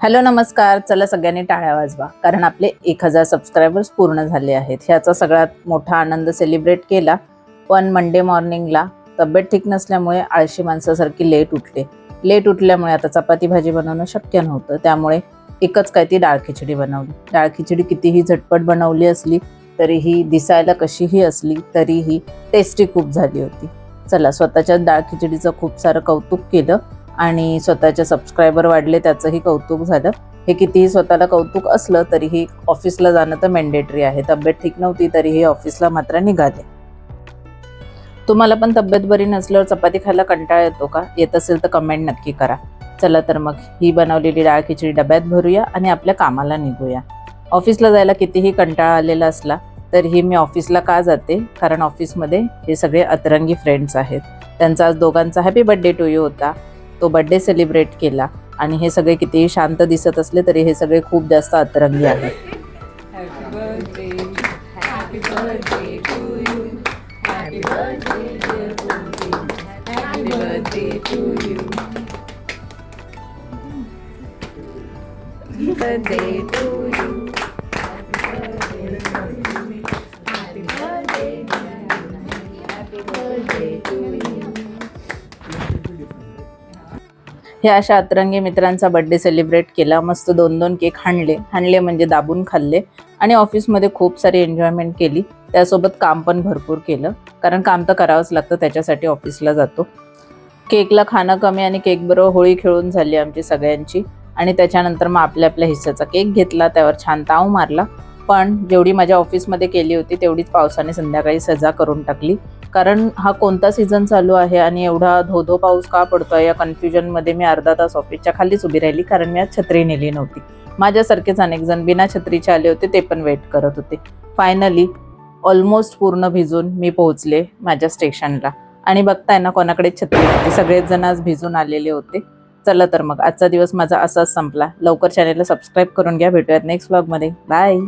Hello नमस्कार. चला सगळ्यांनी टाळ्या वाजवा, कारण आपले 1000 सबस्क्रायबर्स पूर्ण झाले आहेत. ह्याचा सगळ्यात मोठा आनंद सेलिब्रेट केला. पण मंडे मॉर्निंगला तब्येत ठीक नसल्यामुळे आळशी माणसासारखी लेट उठल्यामुळे आता चपाती भाजी बनवणं शक्य नव्हतं. त्यामुळे एकच काय ती डाळ खिचडी बनवली. डाळ खिचडी कितीही झटपट बनवली असली तरीही, दिसायला कशीही असली तरीही टेस्टी खूप झाली होती. चला, स्वतःच्या डाळ खिचडीचं खूप सारं कौतुक केलं आणि स्वतःचे सबस्क्रायबर वाढले त्याचंही कौतुक झालं. हे कितीही स्वतःला कौतुक असलं तरीही ऑफिसला जाणं तर मॅन्डेटरी आहे. तब्येत ठीक नव्हती तरीही ऑफिसला मात्र निघाले. तुम्हाला पण तब्येत बरी नसल्यावर चपाती खायला कंटाळा येतो का? येत असेल तर कमेंट नक्की करा. चला तर मग ही बनवलेली डाळ खिचडी डब्यात भरूया आणि आपल्या कामाला निघूया. ऑफिसला जायला कितीही कंटाळा आलेला असला तरीही मी ऑफिसला का जाते? कारण ऑफिसमध्ये हे सगळे अतरंगी फ्रेंड्स आहेत. त्यांचा आज दोघांचा हॅपी बर्थडे टू यू होता. तो बर्थडे सेलिब्रेट केला आणि हे सगळे कितीही शांत दिसत असले तरी हे सगळे खूप जास्त अतरंगी आहेत. ह्या अशा अतरंगी मित्रांचा बर्थडे सेलिब्रेट केला. मस्त 2-2 केक हाणले म्हणजे दाबून खाल्ले आणि ऑफिसमध्ये खूप सारी एन्जॉयमेंट केली. त्यासोबत काम पण भरपूर केलं, कारण काम तर करावंच लागतं, त्याच्यासाठी ऑफिसला जातो. केकला खाणं कमी आणि केक बरोबर होळी खेळून झाली आमची सगळ्यांची. आणि त्याच्यानंतर मग आपल्या हिस्साचा केक घेतला, त्यावर छान ताव मारला. पण जेवढी माझ्या ऑफिसमध्ये केली होती तेवढीच पावसाने संध्याकाळी सजा करून टाकली. कारण हा कोणता सीझन चालू आहे आणि एवढा धो पाऊस का पडतोय या कन्फ्युजनमध्ये मी अर्धा तास ऑफिसच्या खालीच उभी राहिली, कारण मी आज छत्री नेली नव्हती. माझ्यासारखेच अनेक जण बिना छत्रीचे आले होते, ते पण वेट करत होते. फायनली ऑलमोस्ट पूर्ण भिजून मी पोहोचले माझ्या स्टेशनला आणि बघताय ना, कोणाकडे छत्री नव्हती. सगळेच जण आज भिजून आलेले होते. चला तर मग आजचा दिवस माझा असाच संपला. लवकर चॅनेलला सबस्क्राईब करून घ्या. भेटूयात नेक्स्ट व्लॉगमध्ये. बाय.